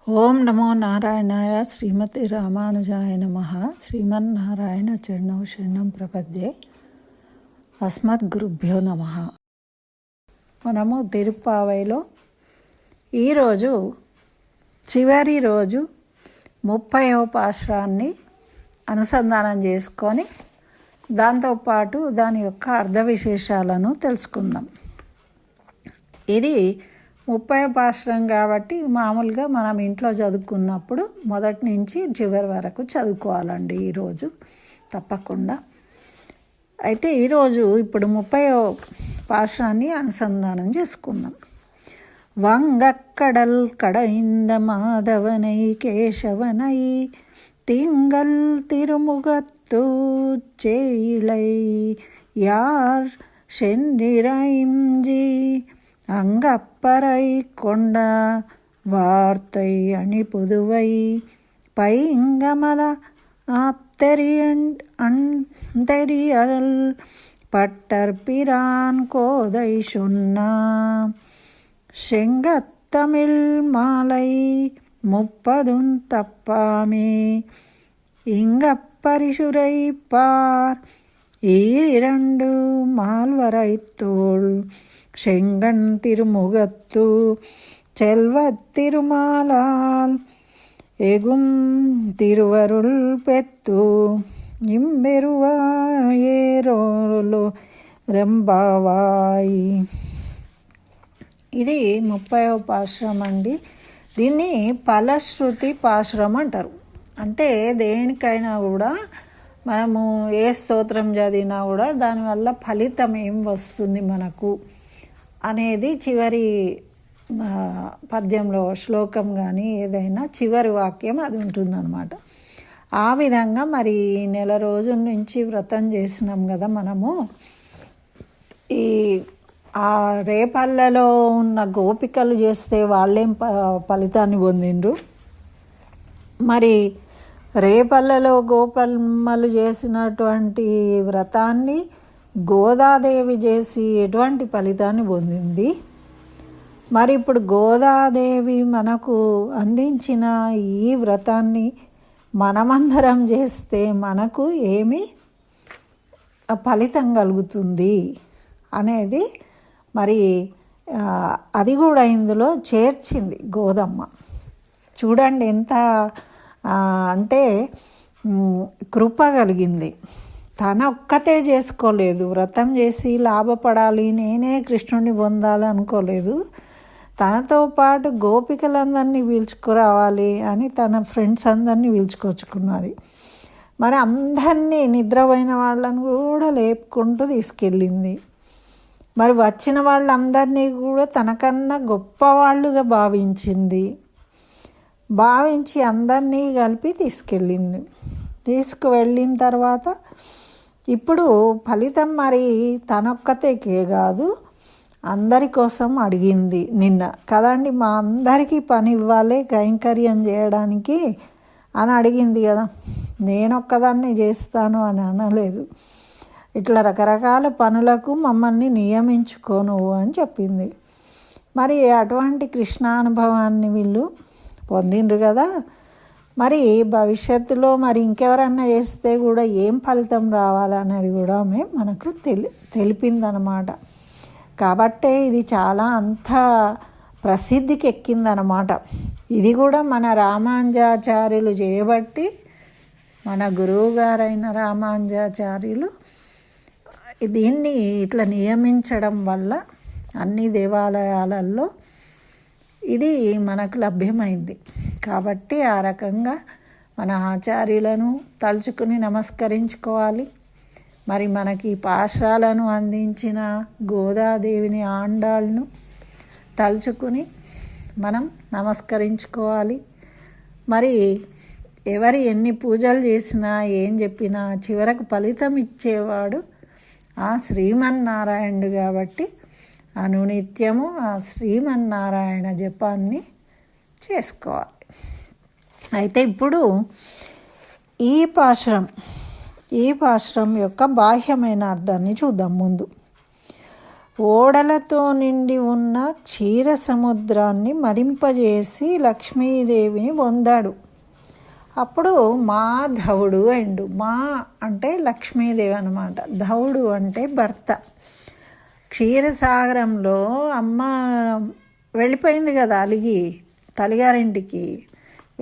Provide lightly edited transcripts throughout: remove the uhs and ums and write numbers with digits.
ఓం నమో నారాయణాయ శ్రీమతి రామానుజాయ నమః. శ్రీమన్నారాయణ చరణౌ శరణం ప్రపద్యే. అస్మద్గురుభ్యో నమః. మనము తిరుప్పావైలో ఈరోజు చివరి రోజు 30వ పాశురాన్ని అనుసంధానం చేసుకొని దాంతోపాటు దాని యొక్క అర్థ విశేషాలను తెలుసుకుందాం. ఇది 30వ పాశురం కాబట్టి మామూలుగా మనం ఇంట్లో చదువుకున్నప్పుడు మొదటి నుంచి చివరి వరకు చదువుకోవాలండి ఈరోజు తప్పకుండా. అయితే ఈరోజు ఇప్పుడు 30వ పాశురాన్ని అనుసంధానం చేసుకుందాం. వంగక్కడల్ కడైంద మాధవనై కేశవనై తింగల్ తిరుముగత్తు చేయిళై యార్ சென்றிரைஞ்சி அங்கப்பறை கொண்ட வார்த்தை அணி புதுவை பைங்கமல அந்தெரியல் பட்டர்பிரான் கோதை சொன்னா செங்கத்தமிழ் மாலை 30 தப்பாமே இங்கப்பரிசுரைப்பார் ஈரிரண்டு மால்வரைத்தோள் செங்கண் திருமுகத்து செல்வத் திருமாலால் எகும் திருவருள் பெத்து இம்பெరువాయేరోలు రెంబావాయి. ఇది 30వ పాశురం అండి. దీన్ని ఫలశ్రుతి పాశురం అంటారు. అంటే దేనికైనా కూడా మనము ఏ స్తోత్రం చదివినా కూడా దానివల్ల ఫలితం ఏం వస్తుంది మనకు అనేది చివరి పద్యంలో శ్లోకం కానీ ఏదైనా చివరి వాక్యం అది ఉంటుందన్నమాట. ఆ విధంగా మరి నెల రోజుల నుంచి వ్రతం చేసినాం కదా మనము. ఈ ఆ రేపల్లలో ఉన్న గోపికలు చేస్తే వాళ్ళేం ఫలితాన్ని పొందిండ్రు, మరి రేపల్లలో గోపమ్మలు చేసినటువంటి వ్రతాన్ని గోదాదేవి చేసి ఎటువంటి ఫలితాన్ని పొందింది. మరి ఇప్పుడు గోదాదేవి మనకు అందించిన ఈ వ్రతాన్ని మనమందరం చేస్తే మనకు ఏమి ఫలితం కలుగుతుంది అనేది మరి అది కూడా ఇందులో చేర్చింది గోదమ్మ. చూడండి ఎంత అంటే కృప కలిగింది. తన ఒక్కతే చేసుకోలేదు, వ్రతం చేసి లాభపడాలి, నేనే కృష్ణుడిని పొందాలి అనుకోలేదు. తనతో పాటు గోపికలందరినీ పీల్చుకురావాలి అని తన ఫ్రెండ్స్ అందరినీ పీల్చుకొచ్చుకున్నది. మరి అందరినీ నిద్రపోయిన వాళ్ళని కూడా లేపుకుంటూ తీసుకెళ్ళింది. మరి వచ్చిన వాళ్ళందరినీ కూడా తనకన్నా గొప్పవాళ్ళుగా భావించి అందరినీ కలిపి తీసుకువెళ్ళిన తర్వాత ఇప్పుడు ఫలితం మరి తనొక్కతే కాదు, అందరి కోసం అడిగింది నిన్న కదండి. మా అందరికీ పని ఇవ్వాలి కైంకర్యం చేయడానికి అని అడిగింది కదా. నేనొక్కదాన్ని చేస్తాను అని అనలేదు. ఇట్లా రకరకాల పనులకు మమ్మల్ని నియమించుకోను అని చెప్పింది. మరి అటువంటి కృష్ణానుభవాన్ని వీళ్ళు పొందిండ్రు కదా. మరి భవిష్యత్తులో మరి ఇంకెవరన్నా చేస్తే కూడా ఏం ఫలితం రావాలనేది కూడా ఆమె మనకు తెలిపిందనమాట. కాబట్టే ఇది చాలా అంత ప్రసిద్ధికి ఎక్కిందనమాట. ఇది కూడా మన రామానుజాచార్యులు చేయబట్టి, మన గురువు గారైన రామానుజాచార్యులు దీన్ని ఇట్లా నియమించడం వల్ల అన్ని దేవాలయాలలో ఇది మనకు లభ్యమైంది. కాబట్టి ఆ రకంగా మన ఆచార్యులను తలుచుకుని నమస్కరించుకోవాలి. మరి మనకి పాశురాలను అందించిన గోదాదేవిని ఆండాళ్ళను తలుచుకుని మనం నమస్కరించుకోవాలి. మరి ఎవరు ఎన్ని పూజలు చేసినా ఏం చెప్పినా చివరకు ఫలితం ఇచ్చేవాడు ఆ శ్రీమన్నారాయణుడు కాబట్టి అనునిత్యము ఆ శ్రీమన్నారాయణ జపాన్ని చేసుకోవాలి. అయితే ఇప్పుడు ఈ పాశురం యొక్క బాహ్యమైన అర్థాన్ని చూద్దాం. ముందు ఓడలతో నిండి ఉన్న క్షీర సముద్రాన్ని మదింపజేసి లక్ష్మీదేవిని పొందాడు. అప్పుడు మాధవుడు అయిండు. మా అంటే లక్ష్మీదేవి అనమాట, ధవుడు అంటే భర్త. క్షీరసాగరంలో అమ్మ వెళ్ళిపోయింది కదా అలిగి తల్లిగారింటికి.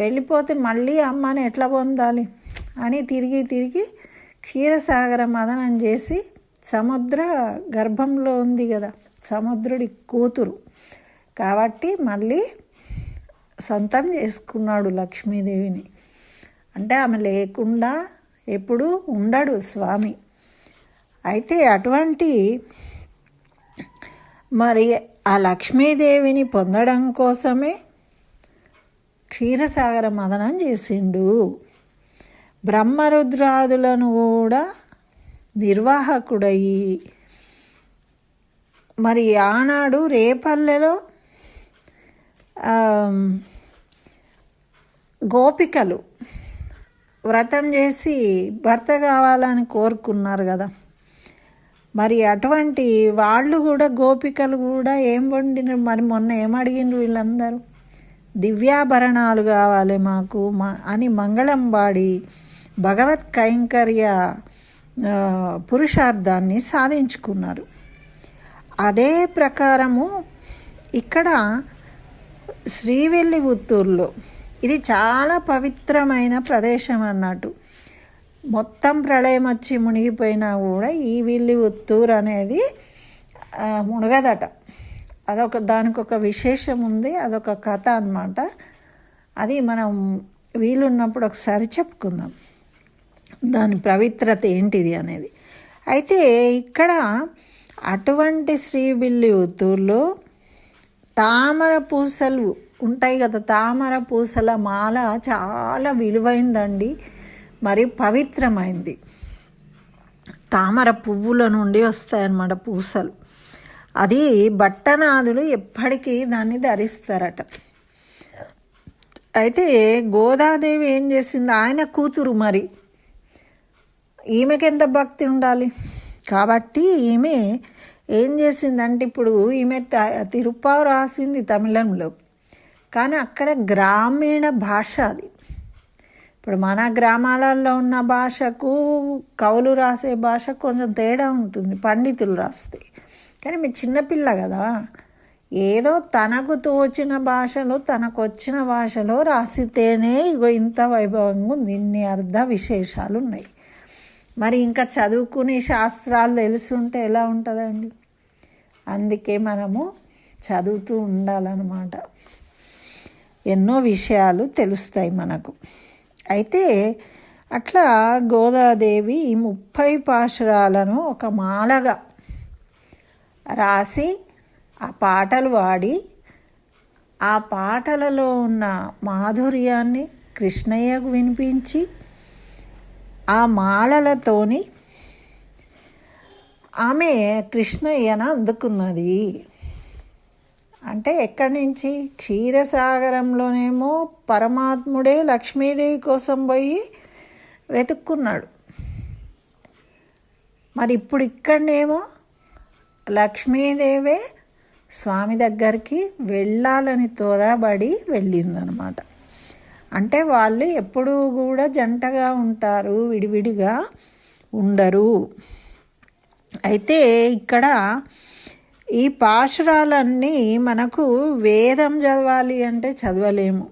వెళ్ళిపోతే మళ్ళీ అమ్మని ఎట్లా పొందాలి అని తిరిగి తిరిగి క్షీరసాగర మదనం చేసి సముద్ర గర్భంలో ఉంది కదా సముద్రుడి కూతురు కాబట్టి మళ్ళీ సొంతం చేసుకున్నాడు లక్ష్మీదేవిని. అంటే ఆమె లేకుండా ఎప్పుడు ఉండడు స్వామి. అయితే అటువంటి మరి ఆ లక్ష్మీదేవిని పొందడం కోసమే క్షీరసాగర మదనం చేసిండు. బ్రహ్మరుద్రాదులను కూడా నిర్వాహకుడయి మరి ఆనాడు రేపల్లెలో గోపికలు వ్రతం చేసి భర్త కావాలని కోరుకున్నారు కదా. మరి అటువంటి వాళ్ళు కూడా గోపికలు కూడా ఏం వండినారు మరి మొన్న ఏమడిగినారు వీళ్ళందరూ, దివ్యాభరణాలు కావాలి మాకు అని మంగళం పాడి భగవత్ కైంకర్య పురుషార్థాన్ని సాధించుకున్నారు. అదే ప్రకారము ఇక్కడ శ్రీవిల్లిపుత్తూరులో ఇది చాలా పవిత్రమైన ప్రదేశం అన్నట్టు. మొత్తం ప్రళయం వచ్చి మునిగిపోయినా కూడా ఈ విల్లిపుత్తూరు అనేది మునగదట. దానికి ఒక విశేషం ఉంది, అదొక కథ అన్నమాట. అది మనం వీలున్నప్పుడు ఒకసారి చెప్పుకుందాం దాని పవిత్రత ఏంటిది అనేది. అయితే ఇక్కడ అటువంటి శ్రీవిల్లిపుత్తూరులో తామర పూసలు ఉంటాయి కదా, తామర పూసల మాల చాలా విలువైందండి, మరి పవిత్రమైంది. తామర పువ్వుల నుండి వస్తాయన్నమాట పూసలు. అది భట్టనాథులు ఎప్పటికీ దాన్ని ధరిస్తారట. అయితే గోదాదేవి ఏం చేసింది, ఆయన కూతురు, మరి ఈమెకి ఎంత భక్తి ఉండాలి కాబట్టి ఈమె ఏం చేసిందంటే, ఇప్పుడు ఈమె తిరుప్పావు రాసింది తమిళంలో, కానీ అక్కడ గ్రామీణ భాష అది. ఇప్పుడు మన గ్రామాలలో ఉన్న భాషకు కవులు రాసే భాష కొంచెం తేడా ఉంటుంది, పండితులు రాస్తే. కానీ మీ చిన్నపిల్ల కదా, ఏదో తనకు తోచిన భాషలో తనకు వచ్చిన భాషలో రాసితేనే ఇగో ఇంత వైభవంగా ఉంది, ఇన్ని అర్థ విశేషాలు ఉన్నాయి. మరి ఇంకా చదువుకుని శాస్త్రాలు తెలుసుంటే ఎలా ఉంటుందండి. అందుకే మనము చదువుతూ ఉండాలన్నమాట, ఎన్నో విషయాలు తెలుస్తాయి మనకు. అయితే అట్లా గోదాదేవి ఈ 30 పాశురాలను ఒక మాలగా రాసి ఆ పాటలు పాడి ఆ పాటలలో ఉన్న మాధుర్యాన్ని కృష్ణయ్యకు వినిపించి ఆ మాలలతోని ఆమె కృష్ణయ్యను అందుకున్నది. అంటే ఎక్కడి నుంచి, క్షీరసాగరంలోనేమో పరమాత్ముడే లక్ష్మీదేవి కోసం పోయి వెతుక్కున్నాడు. మరి ఇప్పుడు ఇక్కడనేమో లక్ష్మీదేవే స్వామి దగ్గరికి వెళ్ళాలని త్వరబడి వెళ్ళిందనమాట. అంటే వాళ్ళు ఎప్పుడూ కూడా జంటగా ఉంటారు, విడివిడిగా ఉండరు. అయితే ఇక్కడ ఈ పాశురాలన్నీ మనకు వేదం చదవాలి అంటే చదవలేము,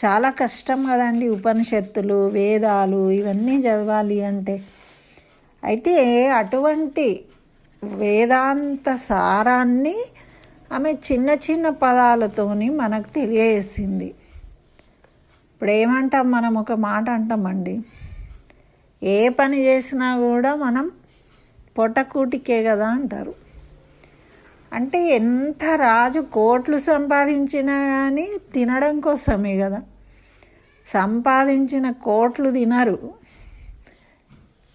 చాలా కష్టం కదండి. ఉపనిషత్తులు, వేదాలు ఇవన్నీ చదవాలి అంటే. అయితే అటువంటి వేదాంత సారాన్ని ఆమె చిన్న చిన్న పదాలతోని మనకు తెలియజేసింది. ఇప్పుడు ఏమంటాం, మనం ఒక మాట అంటామండి, ఏ పని చేసినా కూడా మనం పొట్టకూటికే కదా అంటారు. అంటే ఎంత రాజు కోట్లు సంపాదించినా కానీ తినడం కోసమే కదా. సంపాదించిన కోట్లు తినరు,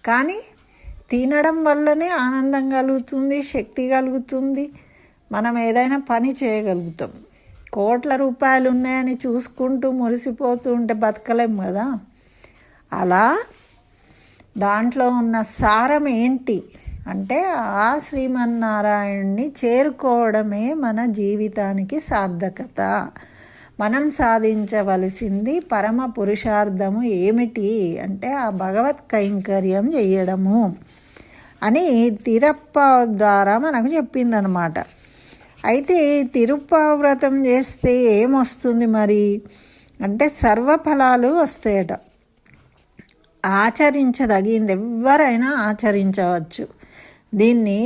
కానీ తినడం వల్లనే ఆనందం కలుగుతుంది, శక్తి కలుగుతుంది, మనం ఏదైనా పని చేయగలుగుతాం. కోట్ల రూపాయలు ఉన్నాయని చూసుకుంటూ మురిసిపోతూ ఉంటే బతకలేం కదా. అలా దాంట్లో ఉన్న సారం ఏంటి అంటే ఆ శ్రీమన్నారాయణ్ణి చేరుకోవడమే మన జీవితానికి సార్థకత. మనం సాధించవలసింది పరమ పురుషార్థము ఏమిటి అంటే ఆ భగవత్ కైంకర్యం చేయడము అని తిరుప్ప ద్వారా మనకు చెప్పిందనమాట. అయితే తిరుప్ప వ్రతం చేస్తే ఏమొస్తుంది మరి అంటే సర్వఫలాలు వస్తాయట. ఆచరించదగింది ఎవరైనా ఆచరించవచ్చు. దీన్ని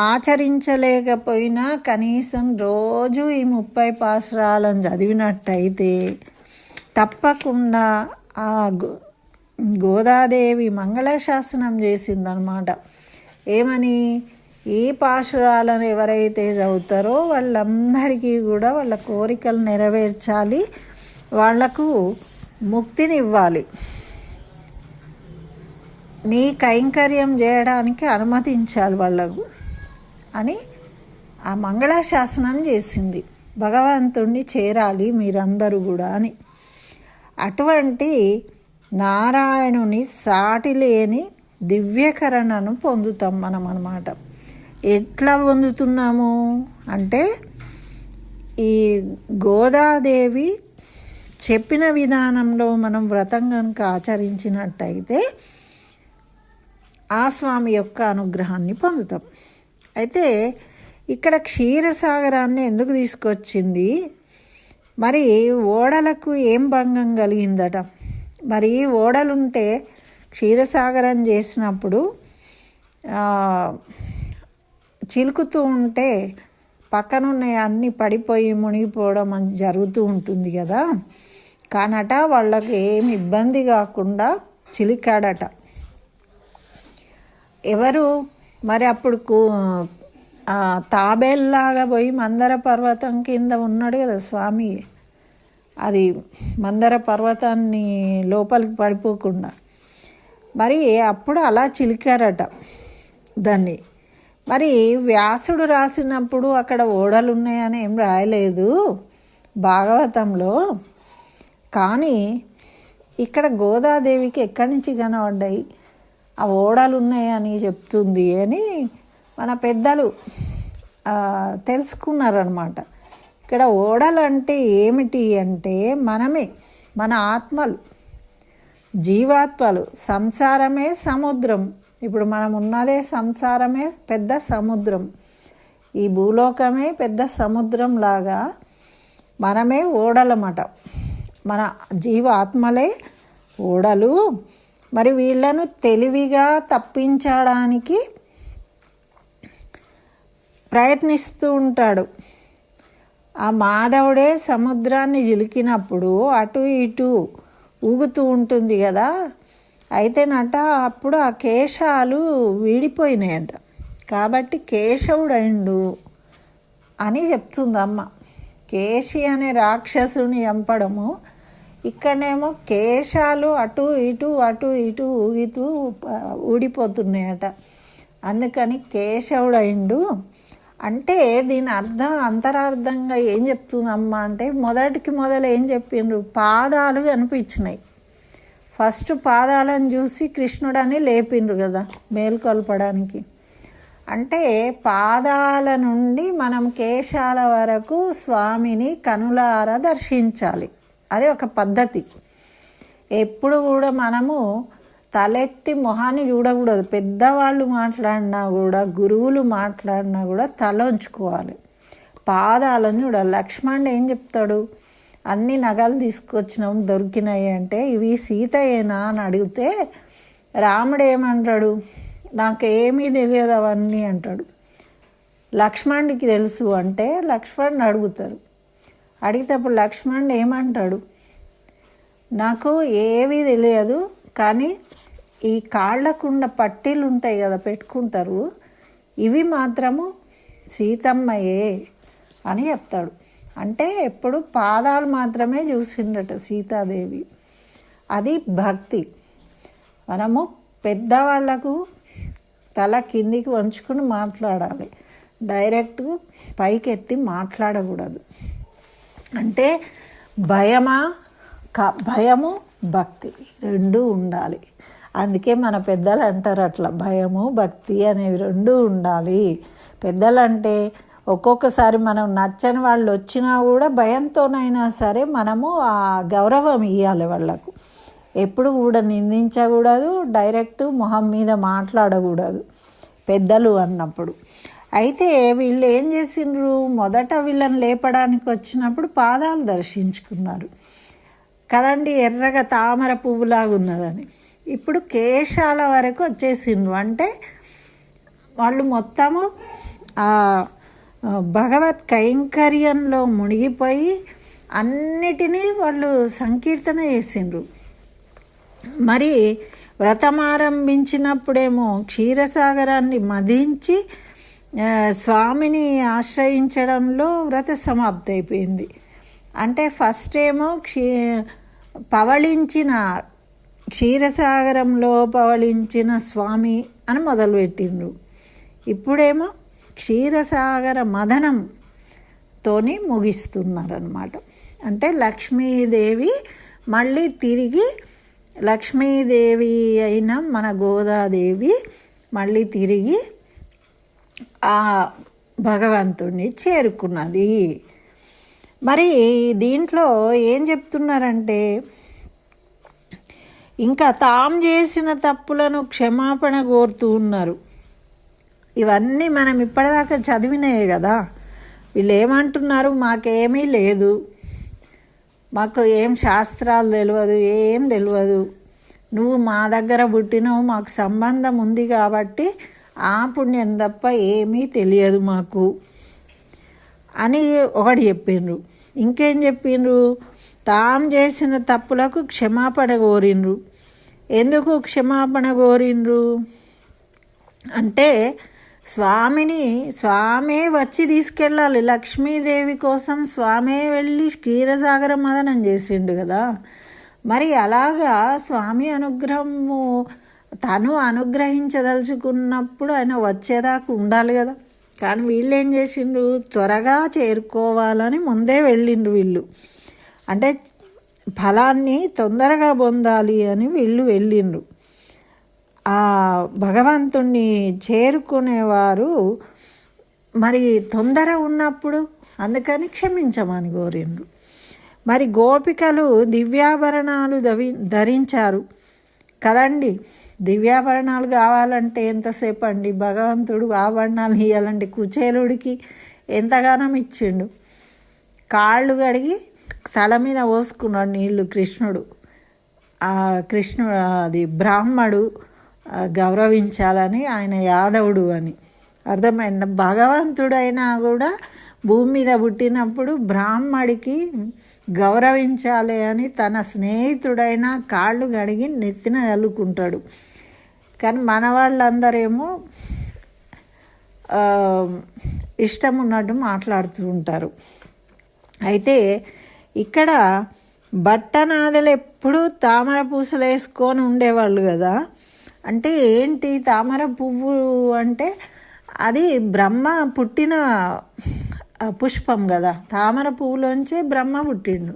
ఆచరించలేకపోయినా కనీసం రోజు ఈ 30 పాసురాలను చదివినట్టయితే తప్పకుండా ఆ గోదాదేవి మంగళశాసనం చేసిందనమాట. ఏమని, ఈ పాశురాలను ఎవరైతే చదువుతారో వాళ్ళందరికీ కూడా వాళ్ళ కోరికలు నెరవేర్చాలి, వాళ్లకు ముక్తిని ఇవ్వాలి, నీ కైంకర్యం చేయడానికి అనుమతించాలి వాళ్ళకు అని ఆ మంగళాశాసనం చేసింది. భగవంతుణ్ణి చేరాలి మీరందరూ కూడా అని. అటువంటి నారాయణుని సాటి లేని దివ్యకరణను పొందుతాం మనం అన్నమాట. ఎట్లా పొందుతున్నాము అంటే ఈ గోదాదేవి చెప్పిన విధానంలో మనం వ్రతం కనుక ఆచరించినట్టయితే ఆ స్వామి యొక్క అనుగ్రహాన్ని పొందుతాం. అయితే ఇక్కడ క్షీరసాగరాన్ని ఎందుకు తీసుకొచ్చింది, మరి ఓడలకు ఏం భంగం కలిగిందట. మరి ఓడలుంటే క్షీరసాగరం చేసినప్పుడు చిలుకుతూ ఉంటే పక్కనున్న అన్నీ పడిపోయి మునిగిపోవడం అని జరుగుతూ ఉంటుంది కదా. కానట వాళ్ళకి ఏమి ఇబ్బంది కాకుండా చిలికాడట. ఎవరు మరి అప్పుడు తాబేల్లాగా పోయి మందర పర్వతం కింద ఉన్నాడు కదా స్వామి, అది మందర పర్వతాన్ని లోపలికి పడిపోకుండా, మరి అప్పుడు అలా చిలికారట దాన్ని. మరి వ్యాసుడు రాసినప్పుడు అక్కడ ఓడలు ఉన్నాయని ఏం రాయలేదు భాగవతంలో, కానీ ఇక్కడ గోదాదేవికి ఎక్కడి నుంచి కనబడ్డాయి ఆ ఓడలు ఉన్నాయని చెప్తుంది అని మన పెద్దలు తెలుసుకున్నారనమాట. ఇక్కడ ఓడలు అంటే ఏమిటి అంటే మనమే, మన ఆత్మలు, జీవాత్మలు. సంసారమే సముద్రం. ఇప్పుడు మనం ఉన్నదే సంసారమే పెద్ద సముద్రం. ఈ భూలోకమే పెద్ద సముద్రం లాగా మనమే ఓడలమాట. మన జీవ ఆత్మలే ఓడలు. మరి వీళ్ళను తెలివిగా తప్పించడానికి ప్రయత్నిస్తూ ఉంటాడు. ఆ మాధవుడే సముద్రాన్ని జిలికినప్పుడు అటు ఇటు ఊగుతూ ఉంటుంది కదా. అయితేనట అప్పుడు ఆ కేశాలు వీడిపోయినాయంట. కాబట్టి కేశవుడైండు అని చెప్తుంది అమ్మ. కేశి అనే రాక్షసుని చంపడము, ఇక్కడనేమో కేశాలు అటు ఇటు ఊగుతూ ఊడిపోతున్నాయట. అందుకని కేశవుడైండు అంటే దీని అంతరార్థంగా ఏం చెప్తుందమ్మా అంటే, మొదలు ఏం చెప్పిండ్రు, పాదాలు కనిపించినాయి. ఫస్ట్ పాదాలను చూసి కృష్ణుడని లేపిండ్రు కదా మేల్కొల్పడానికి. అంటే పాదాల నుండి మనం కేశాల వరకు స్వామిని కనులారా దర్శించాలి. అది ఒక పద్ధతి. ఎప్పుడు కూడా మనము తలెత్తి మొహాన్ని చూడకూడదు. పెద్దవాళ్ళు మాట్లాడినా కూడా, గురువులు మాట్లాడినా కూడా తల ఉంచుకోవాలి, పాదాలను చూడాలి. లక్ష్మణుడు ఏం చెప్తాడు, అన్ని నగలు తీసుకొచ్చినాం దొరికినాయి అంటే ఇవి సీతయేనా అని అడిగితే రాముడు ఏమంటాడు, నాకేమీ తెలియదు అవన్నీ అంటాడు. లక్ష్మణుడికి తెలుసు అంటే లక్ష్మణుని అడుగుతారు. అడిగితే అప్పుడు లక్ష్మణుడు ఏమంటాడు, నాకు ఏమీ తెలియదు, కానీ ఈ కాళ్ళకున్న పట్టీలు ఉంటాయి కదా పెట్టుకుంటారు, ఇవి మాత్రము సీతమ్మయే అని చెప్తాడు. అంటే ఎప్పుడు పాదాలు మాత్రమే చూసిండట సీతాదేవి. అది భక్తి. మనము పెద్దవాళ్లకు తల కిందికి వంచుకుని మాట్లాడాలి, డైరెక్ట్ పైకి ఎత్తి మాట్లాడకూడదు. అంటే భయము భక్తి రెండూ ఉండాలి. అందుకే మన పెద్దలు అంటారు అట్లా, భయము భక్తి అనేవి రెండు ఉండాలి. పెద్దలంటే ఒక్కొక్కసారి మనం నచ్చని వాళ్ళు వచ్చినా కూడా భయంతోనైనా సరే మనము ఆ గౌరవం ఇవ్వాలి వాళ్ళకు. ఎప్పుడు కూడా నిందించకూడదు, డైరెక్ట్ మొహం మీద మాట్లాడకూడదు పెద్దలు అన్నప్పుడు. అయితే వీళ్ళు ఏం చేసిండ్రు, మొదట వీళ్ళని లేపడానికి వచ్చినప్పుడు పాదాలు దర్శించుకున్నారు కదండి, ఎర్రగా తామర పువ్వులాగా ఉన్నదని. ఇప్పుడు కేశాల వరకు వచ్చేసిండ్రు. అంటే వాళ్ళు మొత్తము ఆ భగవత్ కైంకర్యంలో మునిగిపోయి అన్నిటినీ వాళ్ళు సంకీర్తన చేసిండ్రు. మరి వ్రతం ఆరంభించినప్పుడేమో క్షీరసాగరాన్ని మదించి స్వామిని ఆశ్రయించడంలో వ్రత సమాప్తి అయిపోయింది. అంటే ఫస్ట్ ఏమో పవళించిన క్షీరసాగరంలో పవళించిన స్వామి అని మొదలుపెట్టిండ్రు. ఇప్పుడేమో క్షీరసాగర మదనంతోని ముగిస్తున్నారన్నమాట. అంటే లక్ష్మీదేవి మళ్ళీ తిరిగి, లక్ష్మీదేవి అయిన మన గోదాదేవి మళ్ళీ తిరిగి ఆ భగవంతుడిని చేరుకున్నది. మరి దీంట్లో ఏం చెప్తున్నారంటే, ఇంకా తాము చేసిన తప్పులను క్షమాపణ కోరుతూ ఉన్నారు. ఇవన్నీ మనం ఇప్పటిదాకా చదివినాయే కదా. వీళ్ళు ఏమంటున్నారు, మాకేమీ లేదు, మాకు ఏం శాస్త్రాలు తెలియదు, ఏం తెలియదు, నువ్వు మా దగ్గర పుట్టినావు, మాకు సంబంధం ఉంది కాబట్టి ఆ పుణ్యం తప్ప ఏమీ తెలియదు మాకు అని ఒకటి చెప్పిండ్రు. ఇంకేం చెప్పిండ్రు, తాము చేసిన తప్పులకు క్షమాపణ కోరిండ్రు. ఎందుకు క్షమాపణ కోరిండ్రు అంటే, స్వామే వచ్చి తీసుకెళ్ళాలి. లక్ష్మీదేవి కోసం స్వామే వెళ్ళి క్షీరసాగర మదనం చేసిండు కదా. మరి అలాగా స్వామి అనుగ్రహము తను అనుగ్రహించదలుచుకున్నప్పుడు ఆయన వచ్చేదాకా ఉండాలి కదా. కానీ వీళ్ళు ఏం చేసిండ్రు, త్వరగా చేరుకోవాలని ముందే వెళ్ళిండ్రు వీళ్ళు. అంటే ఫలాన్ని తొందరగా పొందాలి అని వీళ్ళు వెళ్ళిండ్రు. ఆ భగవంతుణ్ణి చేరుకునేవారు మరి తొందర ఉన్నప్పుడు అందుకని క్షమించమని కోరిండ్రు. మరి గోపికలు దివ్యాభరణాలు ధరించారు కదండి. దివ్యాభరణాలు కావాలంటే ఎంతసేపు అండి, భగవంతుడు ఆభరణాలు ఇవ్వాలంటే కుచేలుడికి ఎంతగానం ఇచ్చిండు. కాళ్ళు కడిగి తల మీద పోసుకున్నాడు నీళ్ళు కృష్ణుడు. అది బ్రాహ్మడు గౌరవించాలని, ఆయన యాదవుడు అని అర్థమైంది. భగవంతుడైనా కూడా భూమి మీద పుట్టినప్పుడు బ్రాహ్మడికి గౌరవించాలి అని తన స్నేహితుడైన కాళ్ళు కడిగి నెత్తిన చల్లుకుంటాడు. కానీ మన వాళ్ళందరేమో ఇష్టం ఉన్నట్టు మాట్లాడుతూ ఉంటారు. అయితే ఇక్కడ బట్టనాదలు ఎప్పుడూ తామర పూసలు వేసుకొని ఉండేవాళ్ళు కదా. అంటే ఏంటి తామర పువ్వు అంటే, అది బ్రహ్మ పుట్టిన పుష్పం కదా. తామర పువ్వులోంచే బ్రహ్మ పుట్టిండు.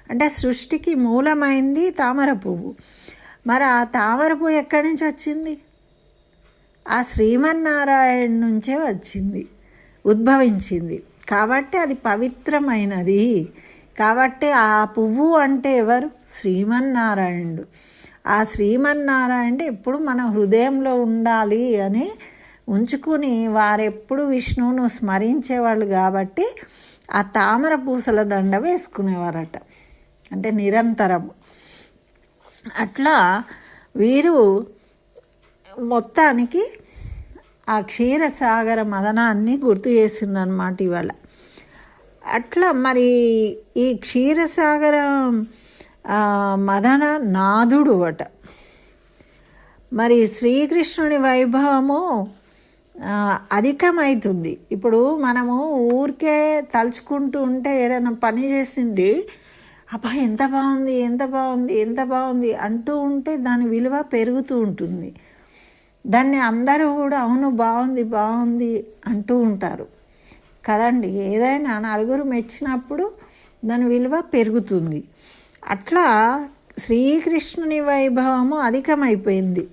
అంటే సృష్టికి మూలమైంది తామర పువ్వు. మరి ఆ తామర పువ్వు ఎక్కడి నుంచి వచ్చింది? ఆ శ్రీమన్నారాయణ నుంచే వచ్చింది, ఉద్భవించింది. కాబట్టి అది పవిత్రమైనది. కాబట్టి ఆ పువ్వు అంటే ఎవరు? శ్రీమన్నారాయణుడు. ఆ శ్రీమన్నారాయణుడు ఎప్పుడు మన హృదయంలో ఉండాలి అని ఉంచుకుని వారెప్పుడు విష్ణువును స్మరించేవాళ్ళు. కాబట్టి ఆ తామర పూసల దండ వేసుకునేవారట, అంటే నిరంతరం. అట్లా వీరు మొత్తానికి ఆ క్షీరసాగర మదనాన్ని గుర్తు చేసిందనమాట ఇవాళ. అట్లా మరి ఈ క్షీరసాగర మదన నాథుడు అట. మరి శ్రీకృష్ణుని వైభవము అధికమవుతుంది. ఇప్పుడు మనము ఊరికే తలుచుకుంటూ ఉంటే ఏదైనా పని చేసింది, అబ్బా ఎంత బాగుంది, ఎంత బాగుంది, ఎంత బాగుంది అంటూ ఉంటే దాని విలువ పెరుగుతూ ఉంటుంది. దాన్ని అందరూ కూడా అవును బాగుంది బాగుంది అంటూ ఉంటారు కదండి. ఏదైనా నలుగురు మెచ్చినప్పుడు దాని విలువ పెరుగుతుంది. అట్లా శ్రీకృష్ణుని వైభవము అధికమైపోయింది.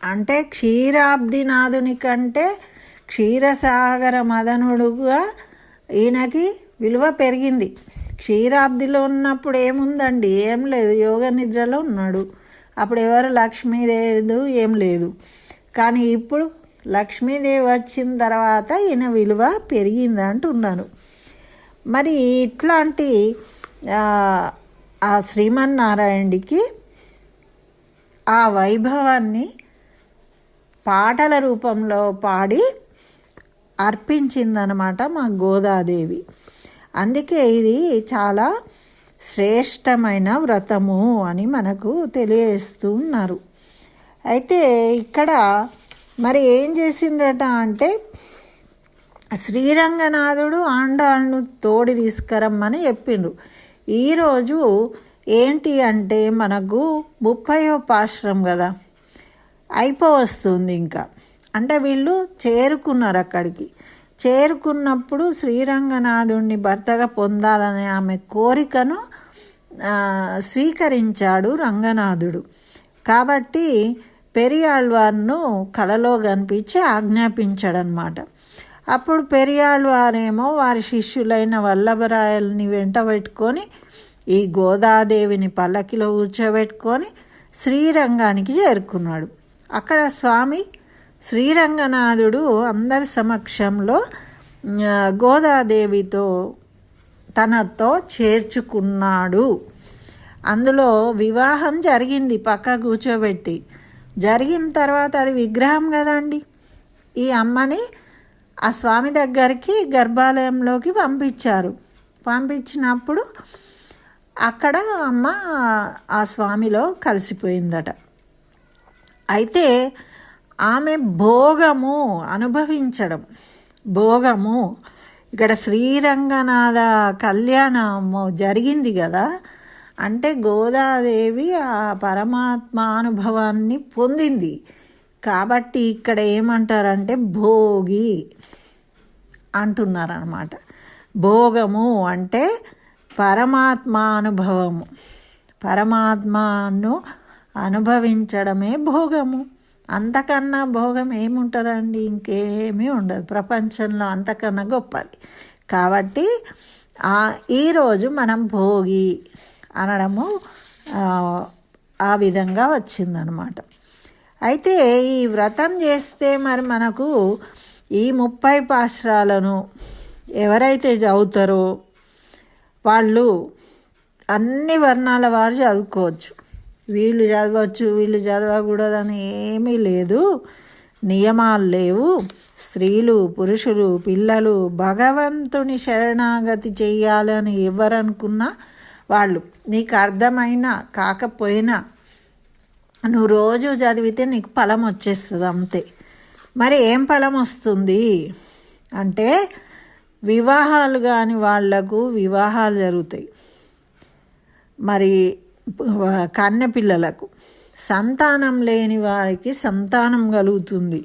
అంటే క్షీరాబ్దినాథుని కంటే క్షీరసాగర మదనుడుగా ఈయనకి విలువ పెరిగింది. క్షీరాబ్దిలో ఉన్నప్పుడు ఏముందండి, ఏం లేదు, యోగ నిద్రలో ఉన్నాడు. అప్పుడు ఎవరు లక్ష్మీదేవి ఏం లేదు. కానీ ఇప్పుడు లక్ష్మీదేవి వచ్చిన తర్వాత ఈయన విలువ పెరిగింది అంటున్నాను. మరి ఇట్లాంటి ఆ శ్రీమన్నారాయణుడికి ఆ వైభవాన్ని పాటల రూపంలో పాడి అర్పించిందనమాట మా గోదాదేవి. అందుకే ఇది చాలా శ్రేష్టమైన వ్రతము అని మనకు తెలియజేస్తూ ఉన్నారు. అయితే ఇక్కడ మరి ఏం చేసిండట అంటే, శ్రీరంగనాథుడు ఆండాళ్ళను తోడి తీసుకురమ్మని చెప్పిండ్రు. ఈరోజు ఏంటి అంటే మనకు 30వ పాశ్రం కదా, అయిపోవస్తుంది ఇంకా. అంటే వీళ్ళు చేరుకున్నారు. అక్కడికి చేరుకున్నప్పుడు శ్రీరంగనాథుడిని భర్తగా పొందాలనే ఆమె కోరికను స్వీకరించాడు రంగనాథుడు. కాబట్టి పెరియాళ్వార్ను కలలో కనిపించి ఆజ్ఞాపించాడనమాట. అప్పుడు పెరియాళ్వారేమో వారి శిష్యులైన వల్లభరాయల్ని వెంట పెట్టుకొని ఈ గోదాదేవిని పల్లకిలో కూర్చోబెట్టుకొని శ్రీరంగానికి చేరుకున్నాడు. అక్కడ స్వామి శ్రీరంగనాథుడు అందరి సమక్షంలో గోదాదేవితో తనతో చేర్చుకున్నాడు. అందులో వివాహం జరిగింది, పక్క కూర్చోబెట్టి. జరిగిన తర్వాత అది విగ్రహం కదండి, ఈ అమ్మని ఆ స్వామి దగ్గరికి గర్భాలయంలోకి పంపించారు. పంపించినప్పుడు అక్కడ అమ్మ ఆ స్వామిలో కలిసిపోయిందట. అయితే ఆమె భోగము అనుభవించడం, భోగము ఇక్కడ శ్రీరంగనాథ కళ్యాణము జరిగింది కదా, అంటే గోదాదేవి ఆ పరమాత్మ అనుభవాన్ని పొందింది. కాబట్టి ఇక్కడ ఏమంటారంటే భోగి అంటున్నారన్నమాట. భోగము అంటే పరమాత్మ అనుభవము, పరమాత్మను అనుభవించడమే భోగము. అంతకన్నా భోగం ఏముంటుందండి, ఇంకేమీ ఉండదు ప్రపంచంలో అంతకన్నా గొప్పది. కాబట్టి ఈరోజు మనం భోగి అనడము ఆ విధంగా వచ్చిందనమాట. అయితే ఈ వ్రతం చేస్తే మరి మనకు ఈ 30 పాశ్రాలను ఎవరైతే చదువుతారో వాళ్ళు అన్ని వర్ణాల వారు చదువుకోవచ్చు. వీళ్ళు చదవచ్చు, వీళ్ళు చదవకూడదని ఏమీ లేదు, నియమాలు లేవు. స్త్రీలు, పురుషులు, పిల్లలు భగవంతుని శరణాగతి చెయ్యాలని ఎవరనుకున్నా వాళ్ళు, నీకు అర్థమైనా కాకపోయినా నువ్వు రోజు చదివితే నీకు ఫలం వచ్చేస్తుంది అంతే. మరి ఏం ఫలం వస్తుంది అంటే, వివాహాలు కాని వాళ్లకు వివాహాలు జరుగుతాయి. మరి కన్నె పిల్లలకు, సంతానం లేని వారికి సంతానం కలుగుతుంది,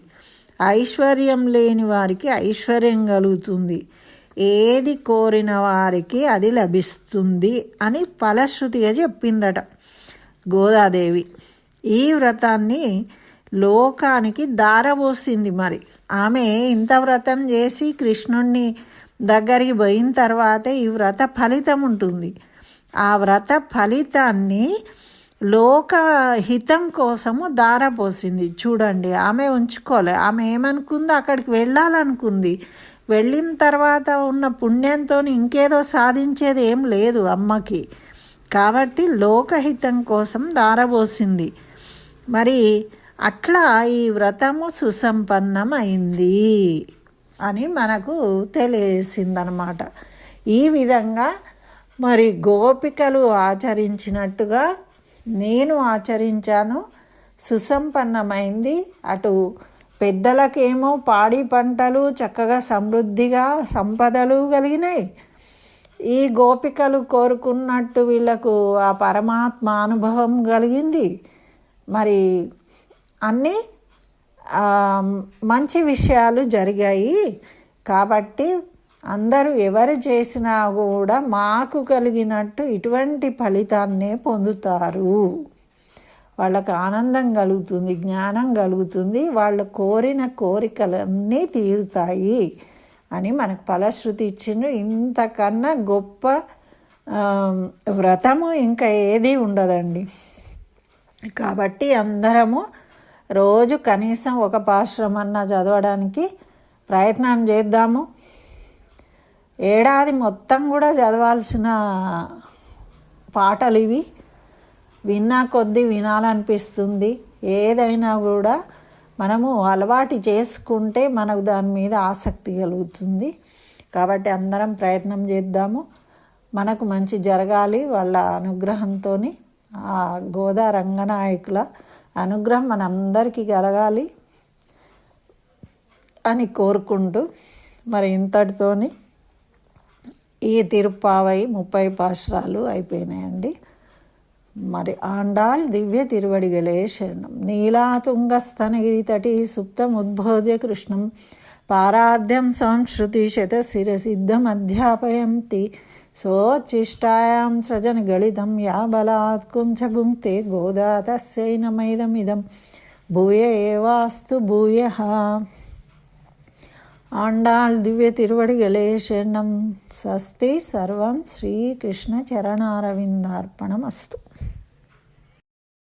ఐశ్వర్యం లేని వారికి ఐశ్వర్యం కలుగుతుంది, ఏది కోరిన వారికి అది లభిస్తుంది అని ఫలశ్రుతిగా చెప్పిందట గోదాదేవి. ఈ వ్రతాన్ని లోకానికి దారబోసింది. మరి ఆమె ఇంత వ్రతం చేసి కృష్ణుణ్ణి దగ్గరికి పోయిన తర్వాతే ఈ వ్రత ఫలితం ఉంటుంది. ఆ వ్రత ఫలితాన్ని లోకహితం కోసము దారపోసింది. చూడండి, ఆమె ఉంచుకోలే. ఆమె ఏమనుకుందో, అక్కడికి వెళ్ళాలనుకుంది. వెళ్ళిన తర్వాత ఉన్న పుణ్యంతో ఇంకేదో సాధించేది ఏం లేదు అమ్మకి. కాబట్టి లోకహితం కోసం దారపోసింది. మరి అట్లా ఈ వ్రతము సుసంపన్నమైంది అని మనకు తెలిసిందనమాట. ఈ విధంగా మరి గోపికలు ఆచరించినట్టుగా నేను ఆచరించాను, సుసంపన్నమైంది. అటు పెద్దలకేమో పాడి పంటలు చక్కగా సమృద్ధిగా సంపదలు కలిగినాయి. ఈ గోపికలు కోరుకున్నట్టు వీళ్ళకు ఆ పరమాత్మ అనుభవం కలిగింది. మరి అన్నీ మంచి విషయాలు జరిగాయి. కాబట్టి అందరూ ఎవరు చేసినా కూడా మాకు కలిగినట్టు ఇటువంటి ఫలితాన్నే పొందుతారు. వాళ్ళకు ఆనందం కలుగుతుంది, జ్ఞానం కలుగుతుంది, వాళ్ళు కోరిన కోరికలన్నీ తీరుతాయి అని మనకు ఫలశ్రుతి ఇచ్చిండ్రు. ఇంతకన్నా గొప్ప వ్రతము ఇంకా ఏది ఉండదండి. కాబట్టి అందరము రోజు కనీసం ఒక పాశ్రమన్నా చదవడానికి ప్రయత్నం చేద్దాము. ఏడాది మొత్తం కూడా చదవాల్సిన పాటలు ఇవి. విన్నా కొద్దీ వినాలనిపిస్తుంది. ఏదైనా కూడా మనము అలవాటు చేసుకుంటే మనకు దాని మీద ఆసక్తి కలుగుతుంది. కాబట్టి అందరం ప్రయత్నం చేద్దాము. మనకు మంచి జరగాలి. వాళ్ళ అనుగ్రహంతో, ఆ గోదా రంగనాయకుల అనుగ్రహం మనందరికీ కలగాలి అని కోరుకుంటూ మరి ఇంతటితోని ఈ తిరుప్పావై 30 పాశురాలు అయిపోయినాయండి. మరి ఆండాళ్ దివ్య తిరువడిగలే శరణం. నీలాతుంగస్తనగిరి తటి సుప్తముద్బోధ్య కృష్ణం పారార్ధ్యం సంశ్రుతి శతశిరసిద్ధం అధ్యాపయంతి సోచ్చిష్టాయాం సృజన గళితం యా బలాత్ కుంచభుంక్తే గోదా తస్యై నమైదమిదం భూయ ఏవాస్తు భూయః. ఆండాళ్ దివ్య తిరువడిగలే శరణం. స్వస్తి. సర్వం శ్రీకృష్ణ చరణారవిందార్పణమస్తు.